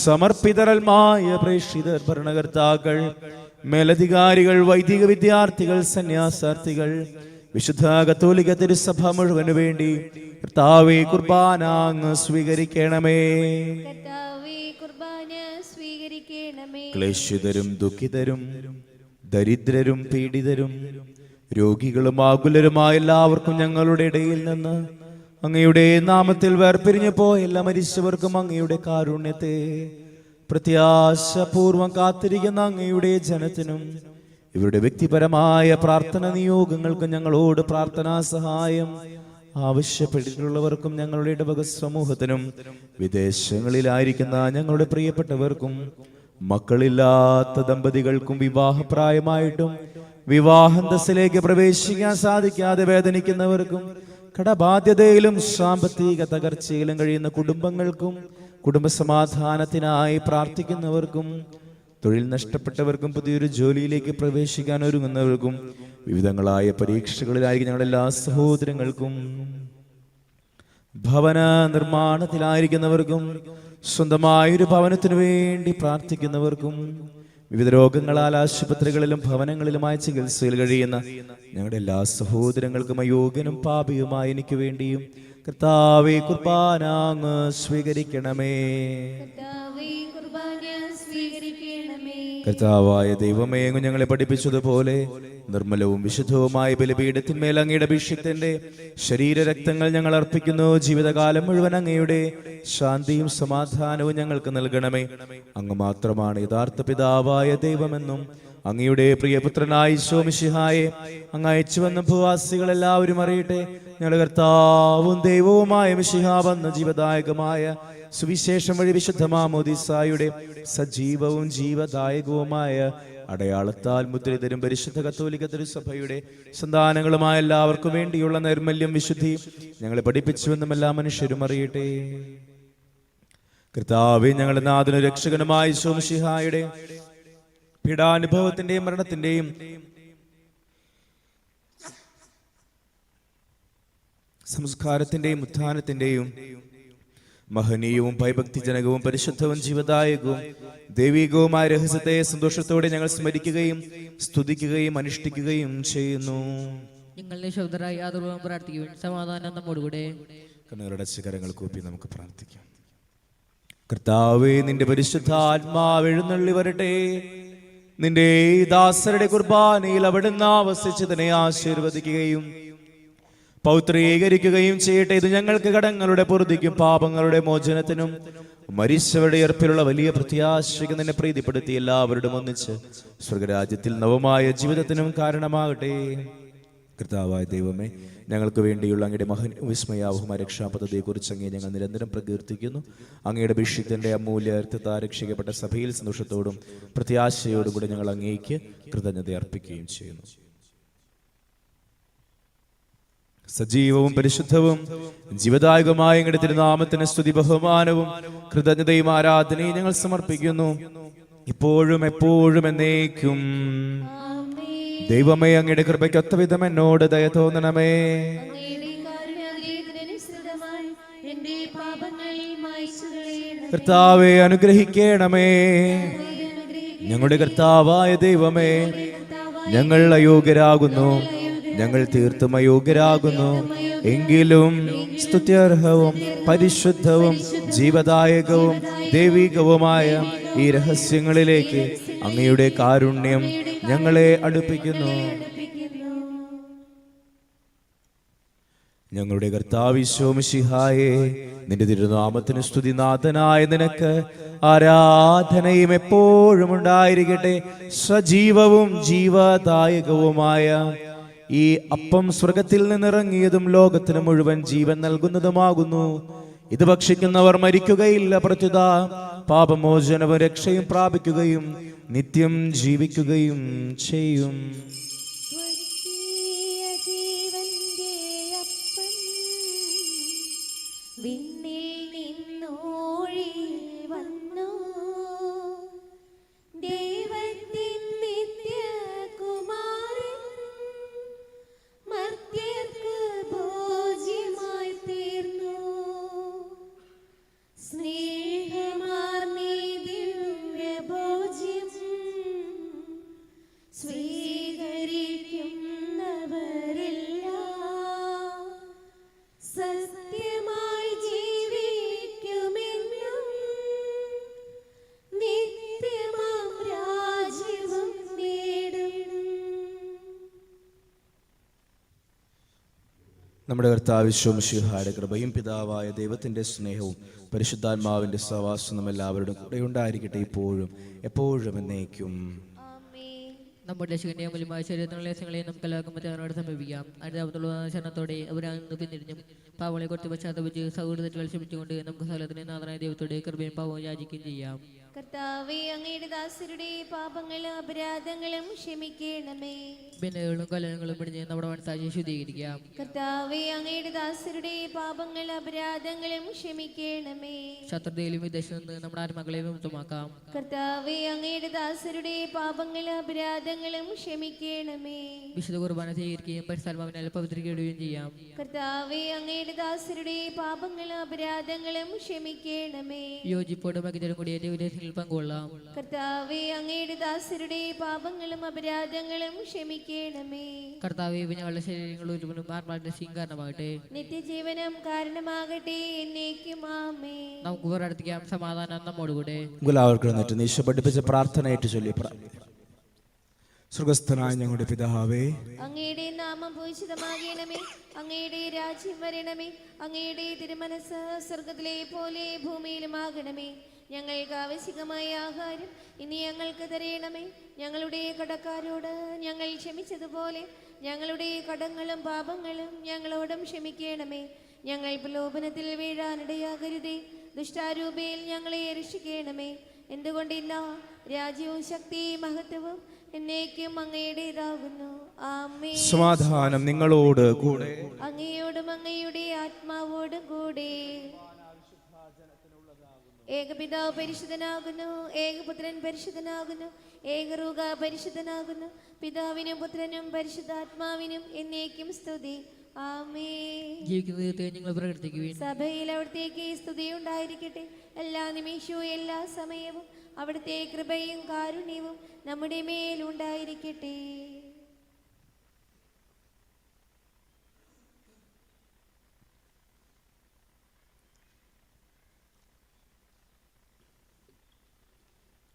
A: സമർപ്പിതരൽമായ പ്രേക്ഷിതർ ഭരണകർത്താക്കൾ മേലധികാരികൾ വൈദിക വിദ്യാർത്ഥികൾ സന്യാസാർത്ഥികൾ വിശുദ്ധ കത്തോലിക്ക തിരുസഭ മുഴുവനു വേണ്ടി കർത്താവേ കുർബാന അങ്ങ് സ്വീകരിക്കണമേ. ക്ലേശിതരും ദുഃഖിതരും ദരിദ്രരും പീഡിതരും രോഗികളും ആകുലരുമായ എല്ലാവർക്കും ഞങ്ങളുടെ ഇടയിൽ നിന്ന് അങ്ങയുടെ നാമത്തിൽ വേർപിരിഞ്ഞു പോയ എല്ലാ മരിച്ചവർക്കും അങ്ങയുടെ കാരുണ്യത്തെ പ്രത്യാശപൂർവം കാത്തിരിക്കുന്ന അങ്ങയുടെ ജനത്തിനും ഇവരുടെ വ്യക്തിപരമായ പ്രാർത്ഥന നിയോഗങ്ങൾക്കും ഞങ്ങളോട് പ്രാർത്ഥനാ സഹായം ആവശ്യപ്പെട്ടിട്ടുള്ളവർക്കും ഞങ്ങളുടെ ഇടവക സമൂഹത്തിനും വിദേശങ്ങളിലായിരിക്കുന്ന ഞങ്ങളുടെ പ്രിയപ്പെട്ടവർക്കും മക്കളില്ലാത്ത ദമ്പതികൾക്കും വിവാഹപ്രായമായിട്ടും വിവാഹന്തസ്സിലേക്ക് പ്രവേശിക്കാൻ സാധിക്കാതെ വേദനിക്കുന്നവർക്കും കടബാധ്യതയിലും സാമ്പത്തിക തകർച്ചയിലും കഴിയുന്ന കുടുംബങ്ങൾക്കും കുടുംബസമാധാനത്തിനായി പ്രാർത്ഥിക്കുന്നവർക്കും തൊഴിൽ നഷ്ടപ്പെട്ടവർക്കും പുതിയൊരു ജോലിയിലേക്ക് പ്രവേശിക്കാൻ ഒരുങ്ങുന്നവർക്കും വിവിധങ്ങളായ പരീക്ഷകളിലായിരിക്കും ഞങ്ങളുടെ എല്ലാ സഹോദരങ്ങൾക്കും ഭവന നിർമ്മാണത്തിലായിരിക്കുന്നവർക്കും സ്വന്തമായൊരു ഭവനത്തിനു വേണ്ടി പ്രാർത്ഥിക്കുന്നവർക്കും വിവിധ രോഗങ്ങളാൽ ആശുപത്രികളിലും ഭവനങ്ങളിലുമായി ചികിത്സയിൽ കഴിയുന്ന ഞങ്ങളുടെ എല്ലാ സഹോദരങ്ങൾക്കും അയോഗ്യനും പാപിയുമായി എനിക്ക് വേണ്ടിയും കർത്താവേ കുർബാന അങ്ങ് സ്വീകരിക്കണമേ. കർത്താവായ ദൈവമേ, അങ്ങ് ഞങ്ങളെ പഠിപ്പിച്ചതുപോലെ നിർമ്മലവും വിശുദ്ധവുമായ ബലിപീഠത്തിന്മേൽ അങ്ങയുടെ അഭിഷിക്തന്റെ ശരീരരക്തങ്ങൾ ഞങ്ങൾ അർപ്പിക്കുന്നു. ജീവിതകാലം മുഴുവൻ അങ്ങയുടെ ശാന്തിയും സമാധാനവും ഞങ്ങൾക്ക് നൽകണമേ. അങ്ങ് മാത്രമാണ് യഥാർത്ഥ പിതാവായ ദൈവമെന്നും അങ്ങയുടെ പ്രിയപുത്രനായ ഈശോ മിശിഹായെ അങ്ങ് അയച്ചുവെന്ന ഭൂവാസികൾ എല്ലാവരും അറിയട്ടെ. ഞങ്ങളുടെ കർത്താവും ദൈവവുമായ മിശിഹാ വന്ന ജീവദായകമായ സുവിശേഷം വഴി വിശുദ്ധ മാമോദീസായുടെ സജീവവും ജീവദായകവുമായ അടയാളത്താൽ മുദ്രിതരും പരിശുദ്ധ കത്തോലിക്ക തിരുസഭയുടെ സന്താനങ്ങളുമായ എല്ലാവർക്കും വേണ്ടിയുള്ള നൈർമല്യം വിശുദ്ധി ഞങ്ങളെ പഠിപ്പിച്ചുവെന്നും എല്ലാ മനുഷ്യരും അറിയട്ടെ. കർത്താവേ, ഞങ്ങളുടെ നാഥനും രക്ഷകനുമായ ഈശോ മിശിഹായുടെ പീഡാനുഭവത്തിന്റെയും മരണത്തിന്റെയും സംസ്കാരത്തിന്റെയും ഉത്ഥാനത്തിന്റെയും മഹനീയവും ഭയഭക്തിജനകവും പരിശുദ്ധവും ജീവദായകവും ദൈവികവുമായ രഹസ്യത്തെ സന്തോഷത്തോടെ ഞങ്ങൾ സ്മരിക്കുകയും സ്തുതിക്കുകയും അനുഷ്ഠിക്കുകയും ചെയ്യുന്നു.
C: നിങ്ങൾ നിശബ്ദരായി ആദരവോടെ പ്രാർത്ഥിക്കുവിൻ. സമാധാനം നമ്മോടുകൂടെ.
A: കണ്ണുകളുടെ ശിഖരങ്ങൾ കൂപ്പി നമുക്ക് പ്രാർത്ഥിക്കാം. കർത്താവേ, നിന്റെ പരിശുദ്ധ ആത്മാവ് എഴുന്നള്ളി വരട്ടെ. നിന്റെ ദാസരുടെ കുർബാനയിൽ അവിടുന്ന് ആവസിച്ചതിനെ ആശീർവദിക്കുകയും പൗത്രീകരിക്കുകയും ചെയ്യട്ടെ. ഇത് ഞങ്ങൾക്ക് കടങ്ങളുടെ പൊറുതിക്കും പാപങ്ങളുടെ മോചനത്തിനും മരിച്ചവരുടെ ഏർപ്പിലുള്ള വലിയ പ്രത്യാശയ്ക്ക് നിന്നെ പ്രീതിപ്പെടുത്തി എല്ലാവരോടും ഒന്നിച്ച് സ്വർഗരാജ്യത്തിൽ നവമായ ജീവിതത്തിനും കാരണമാകട്ടെ. കർത്താവായ ദൈവമേ, ഞങ്ങൾക്ക് വേണ്ടിയുള്ള അങ്ങയുടെ വിസ്മയാവഹമായ രക്ഷാപദ്ധതിയെക്കുറിച്ച് അങ്ങേ ഞങ്ങൾ നിരന്തരം പ്രകീർത്തിക്കുന്നു. അങ്ങയുടെ അഭിഷിക്തന്റെ അമൂല്യ രക്തത്താൽ രക്ഷിക്കപ്പെട്ട സഭയിൽ സന്തോഷത്തോടും പ്രത്യാശയോടും കൂടി ഞങ്ങൾ അങ്ങേക്ക് കൃതജ്ഞത അർപ്പിക്കുകയും ചെയ്യുന്നു. സജീവവും പരിശുദ്ധവും ജീവദായകമായ അങ്ങയുടെ തിരുനാമത്തിന് സ്തുതി ബഹുമാനവും കൃതജ്ഞതയും ആരാധനയും ഞങ്ങൾ സമർപ്പിക്കുന്നു, ഇപ്പോഴും എപ്പോഴും എന്നേക്കും. ദൈവമേ, അങ്ങയുടെ കൃപയ്ക്ക് ഒത്തവിധം എന്നോട് ദയ തോന്നണമേ. കർത്താവെ അനുഗ്രഹിക്കണമേ. ഞങ്ങളുടെ കർത്താവായ ദൈവമേ, ഞങ്ങൾ അയോഗ്യരാകുന്നു, ഞങ്ങൾ തീർത്തും അയോഗ്യരാകുന്നു. എങ്കിലും സ്തുത്യർഹവും പരിശുദ്ധവും ജീവദായകവും ദൈവികവുമായ ഈ രഹസ്യങ്ങളിലേക്ക് അങ്ങയുടെ കാരുണ്യം ഞങ്ങളെ അടുപ്പിക്കുന്നു. ഞങ്ങളുടെ കർത്താവ് ഈശോ മിശിഹായേ, നിന്റെ തിരുനാമത്തിന് സ്തുതിനാഥനായ നിനക്ക് ആരാധനയും എപ്പോഴും ഉണ്ടായിരിക്കട്ടെ. സജീവവും ജീവദായകവുമായ ഈ അപ്പം സ്വർഗത്തിൽ നിന്നിറങ്ങിയതും ലോകത്തിന് മുഴുവൻ ജീവൻ നൽകുന്നതുമാകുന്നു. ഇത് ഭക്ഷിക്കുന്നവർ മരിക്കുകയില്ല, പ്രത്യുത പാപമോചനവും രക്ഷയും പ്രാപിക്കുകയും നിത്യം ജീവിക്കുകയും ചെയ്യും. നമ്മുടെ കർത്താവ് ഈശോ മിശിഹായുടെ കൃപയും പിതാവായ ദൈവത്തിന്റെ സ്നേഹവും പരിശുദ്ധാത്മാവിന്റെ സഹവാസം നമ്മെല്ലാവരുടെ കൂടെ ഉണ്ടായിരിക്കട്ടെ, ഇപ്പോഴും എപ്പോഴും എന്നേക്കും.
C: നമ്മുടെ രക്ഷകന്റെ അമൂല്യമായ ശരീരത്തിനുള്ള ലക്ഷ്യങ്ങളെ നമുക്ക് എല്ലാവർക്കും മറ്റവരോട് സമീപിക്കാം. അടുത്തുള്ള ശരണത്തോടെ അവരാണ് പിന്തിരിഞ്ഞും പാവങ്ങളെ കുറച്ച് പശ്ചാത്തപിച്ച് സൗഹൃദത്തിൽ ക്ഷമിച്ചുകൊണ്ട് നമുക്ക് സ്ഥലത്തിന് നാഥനായ ദൈവത്തോടെ കൃപയും പാവവും യാചിക്കുകയും ചെയ്യാം.
B: കർത്താവേ, അങ്ങയുടെ ദാസരുടെ പാപങ്ങളും അപരാധങ്ങളും ക്ഷമിക്കണമേ.
C: ഭിന്നതകളും കലനങ്ങളും പിടിഞ്ഞ് നമ്മുടെ മനസ്സാക്ഷി ശുദ്ധീകരിക്കാം.
B: കർത്താവേ, അങ്ങയുടെ ദാസരുടെ പാപങ്ങളും അപരാധങ്ങളും ക്ഷമിക്കണമേ.
C: ശത്രുതയിലും വിദേശത്ത് നിന്ന് നമ്മുടെ ആത്മാക്കളെ വിമുക്തമാക്കാം.
B: കർത്താവേ, അങ്ങയുടെ ദാസരുടെ പാപങ്ങളും അപരാധങ്ങളും ക്ഷമിക്കണമേ.
C: വിശുദ്ധ കുർബാന സ്വീകരിക്കുകയും പരിശുദ്ധാത്മാവിനാൽ പവിത്രീകരിക്കുകയും ചെയ്യാം.
B: കർത്താവേ, അങ്ങയുടെ ദാസരുടെ പാപങ്ങളും അപരാധങ്ങളും ക്ഷമിക്കണമേ.
C: യോജിപ്പോടും അകിതരും കൂടിയ വിദേശങ്ങളിൽ പങ്കുകൊള്ളാം.
B: കർത്താവേ, അങ്ങയുടെ ദാസരുടെ പാപങ്ങളും അപരാധങ്ങളും ക്ഷമിക്കണമേ.
C: കർത്താവേ, ഞങ്ങളുടെ ശരീരങ്ങൾ ഒരുവനും ആത്മാവിന്റെ സ്വീകാരണമാകട്ടെ,
B: നിത്യജീവനം കാരണമാകട്ടെ, എന്നേക്കും ആമേൻ.
C: നമുക്ക് പ്രാർത്ഥിക്കാം. സമാധാനം നമ്മോടുകൂടെ.
A: എല്ലാവർക്കും ഈശോ പഠിപ്പിച്ച പ്രാർത്ഥനയായിട്ട് ചൊല്ലി. സ്വർഗസ്ഥനായ ഞങ്ങളുടെ പിതാവേ,
B: അങ്ങയുടെ നാമം പൂജിതമാകണമേ, അങ്ങയുടെ രാജ്യം വരണമേ, അങ്ങയുടെ തിരുമനസ് സ്വർഗത്തിലെ പോലെ ഭൂമിയിലുമാകണമേ. ഞങ്ങൾക്ക് ആവശ്യമായ ആഹാരം ഇനി ഞങ്ങൾക്ക് തരയണമേ. ഞങ്ങളുടെ കടക്കാരോട് ഞങ്ങൾ ക്ഷമിച്ചതുപോലെ ഞങ്ങളുടെ കടങ്ങളും പാപങ്ങളും ഞങ്ങളോടും ക്ഷമിക്കണമേ. ഞങ്ങൾ പ്രലോഭനത്തിൽ വീഴാനിടയാകരുതേ, ദുഷ്ടാരൂപയിൽ ഞങ്ങളെ രക്ഷിക്കണമേ. എന്തുകൊണ്ടില്ല, രാജ്യവും ശക്തിയും മഹത്വവും എന്നേക്കും അങ്ങയുടേതാകുന്നു. ആമേൻ.
A: സമാധാനം നിങ്ങളോട് കൂടെ,
B: അങ്ങയോടും അങ്ങയുടെ ആത്മാവോടും കൂടെ. ഏകപിതാവ് പരിശുദ്ധനാകുന്നു, ഏകപുത്രൻ പരിശുദ്ധനാകുന്നു, ഏകരൂഹ പരിശുദ്ധനാകുന്നു. പിതാവിനും പുത്രനും പരിശുദ്ധാത്മാവിനും എന്നേക്കും സ്തുതി. ആമേൻ.
C: ഞങ്ങൾ പ്രവർത്തിക്കുകയും
B: സഭയിൽ അവിടത്തേക്ക് സ്തുതി ഉണ്ടായിരിക്കട്ടെ. എല്ലാ നിമിഷവും എല്ലാ സമയവും അവിടുത്തെ കൃപയും കാരുണ്യവും നമ്മുടെ മേലുണ്ടായിരിക്കട്ടെ.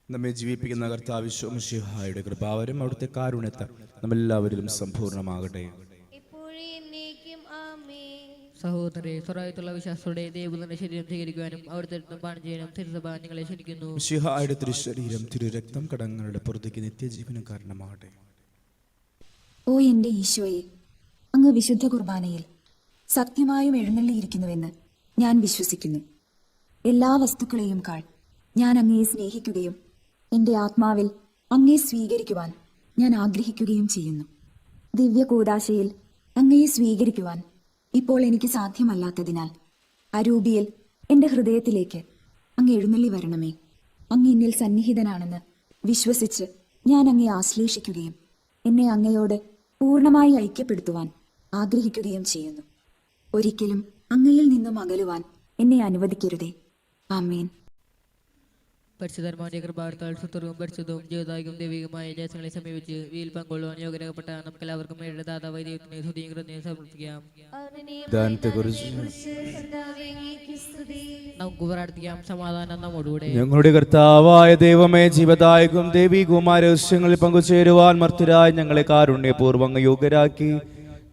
A: നമ്മെ ജീവിപ്പിക്കുന്ന കർത്താവ് ഈശോ മിശിഹായുടെ കൃപാവരം അവിടുത്തെ കാരുണ്യത്താൽ നമ്മെല്ലാവരിലും സമ്പൂർണ്ണമാകട്ടെ.
C: സഹോദരരെ, സ്വരായിട്ടുള്ള വിശ്വാസത്തോടെ ദൈവത്തിന്റെ ശരീരം സ്വീകരിക്കുവാനും അവിടുത്തെ പാനം ചെയ്യാനും തിരുസഭ നിങ്ങളെ ക്ഷണിക്കുന്നു.
A: മിശിഹായുടെ തിരുശരീരം തിരുരക്തം കടങ്ങളുടെ പുറത്തേക്ക് നിത്യജീവനം കാരണമാകട്ടെ.
E: ഓ എൻ്റെ ഈശോയെ, അങ്ങ് വിശുദ്ധ കുർബാനയിൽ സത്യമായും എഴുന്നള്ളിയിരിക്കുന്നുവെന്ന് ഞാൻ വിശ്വസിക്കുന്നു. എല്ലാ വസ്തുക്കളെയും കാൾ ഞാൻ അങ്ങയെ സ്നേഹിക്കുകയും എൻ്റെ ആത്മാവിൽ അങ്ങയെ സ്വീകരിക്കുവാൻ ഞാൻ ആഗ്രഹിക്കുകയും ചെയ്യുന്നു. ദിവ്യ കൂദാശയിൽ അങ്ങയെ സ്വീകരിക്കുവാൻ ഇപ്പോൾ എനിക്ക് സാധ്യമല്ലാത്തതിനാൽ അരൂപിയിൽ എൻ്റെ ഹൃദയത്തിലേക്ക് അങ്ങ് എഴുന്നള്ളി വരണമേ. അങ്ങ് എന്നിൽ സന്നിഹിതനാണെന്ന് വിശ്വസിച്ച് ഞാൻ അങ്ങയെ ആശ്ലേഷിക്കുകയും എന്നെ അങ്ങയോട് പൂർണ്ണമായി ഐക്യപ്പെടുത്തുവാൻ ആഗ്രഹിക്കുകയും ചെയ്യുന്നു. ഒരിക്കലും അങ്ങയിൽ നിന്നും അകലുവാൻ എന്നെ അനുവദിക്കരുതേ. ആമേൻ.
C: പരിശുദ്ധർമാന്റെ കൃപാർത്താൽ സുത്തരവും പരിശുദ്ധവും ജീവിതായും ദൈവികമായ ദേശങ്ങളെ സമീപിച്ച് വീൽ പങ്കൊള്ളുവാൻ യോഗ്യരാകപ്പെട്ട നമുക്കെല്ലാവർക്കും ഏഴ് ദാതാവായ ദൈവത്തിന് സ്തുതിയും കൃതജ്ഞതയും സമർപ്പിക്കാം. നമുക്ക് പ്രാർത്ഥിക്കാം. സമാധാനം നമ്മോടുകൂടെ.
A: ഞങ്ങളുടെ കർത്താവായ ദൈവമേ, ജീവദായകവും ദൈവികവുമായ രഹസ്യങ്ങളിൽ പങ്കുചേരുവാൻ മർത്യരായി ഞങ്ങളെ കാരുണ്യപൂർവ്വം യോഗ്യരാക്കി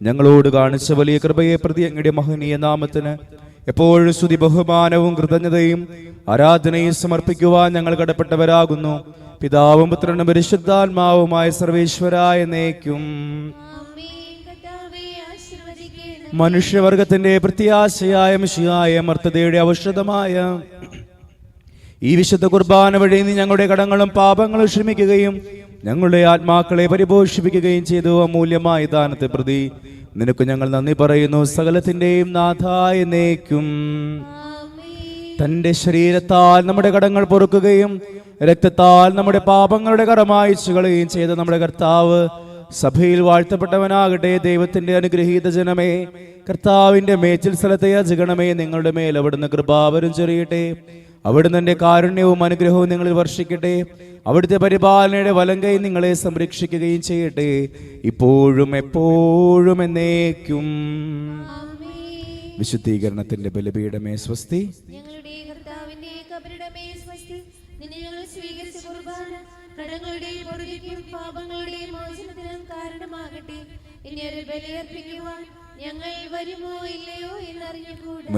A: ഞങ്ങളോട് കാണിച്ച വലിയ കൃപയെ പ്രതി അങ്ങയുടെ മഹനീയ നാമത്തിന് എപ്പോഴും സ്തുതി, ബഹുമാനവും കൃതജ്ഞതയും ആരാധനയും സമർപ്പിക്കുവാൻ ഞങ്ങൾ കടപ്പെട്ടവരാകുന്നു. പിതാവും പുത്രനും പരിശുദ്ധാത്മാവുമായ സർവേശ്വരായ എന്നേക്കും. മനുഷ്യവർഗത്തിന്റെ പ്രത്യാശയായ മിശിഹായ മർത്യതയുടെ ഔഷധമായ ഈ വിശുദ്ധ കുർബാന വഴി നീ ഞങ്ങളുടെ കടങ്ങളും പാപങ്ങളും ക്ഷമിക്കുകയും ഞങ്ങളുടെ ആത്മാക്കളെ പരിപോഷിപ്പിക്കുകയും ചെയ്തു. അമൂല്യമായ ദാനത്തെ പ്രതി നിനക്ക് ഞങ്ങൾ നന്ദി പറയുന്നു. സകലത്തിന്റെയും നാഥായ എന്നേക്കും. തന്റെ ശരീരത്താൽ നമ്മുടെ കടങ്ങൾ പൊറുക്കുകയും രക്തത്താൽ നമ്മുടെ പാപങ്ങളുടെ കടമായിച്ചു കളയുകയും ചെയ്ത നമ്മുടെ കർത്താവ് സഭയിൽ വാഴ്ത്തപ്പെട്ടവനാകട്ടെ. ദൈവത്തിന്റെ അനുഗ്രഹീത ജനമേ, കർത്താവിന്റെ മേച്ചിൽ സ്ഥലത്തെ യാചകണമേ, നിങ്ങളുടെ മേൽ അവിടുന്ന് കൃപാവരം ചൊരിയട്ടെ. അവിടുന്ന് എന്റെ കാരുണ്യവും അനുഗ്രഹവും നിങ്ങളിൽ വർഷിക്കട്ടെ. അവിടുത്തെ പരിപാലനയുടെ വലങ്കൈ നിങ്ങളെ സംരക്ഷിക്കുകയും ചെയ്യട്ടെ, ഇപ്പോഴും എപ്പോഴും എന്നേക്കും. വിശുദ്ധീകരണത്തിന്റെ ബലിപീഠമേ സ്വസ്തി.
B: ഞങ്ങളുടെ കർത്താവിന്റെ കബറിടമേ സ്വസ്തി. നിന്നെ ഞങ്ങൾ സ്വീകരിച്ച കുർബാന കടങ്ങളുടെയും പൊറുതിക്കും പാപങ്ങളുടെയും മോചനത്തിനും കാരണമാകട്ടെ. ഇനി ഒരു ബലിയർപ്പിക്കുവാൻ ഞങ്ങൾ വരുമോ ഇല്ലയോ എന്നറിഞ്ഞുകൂടാ.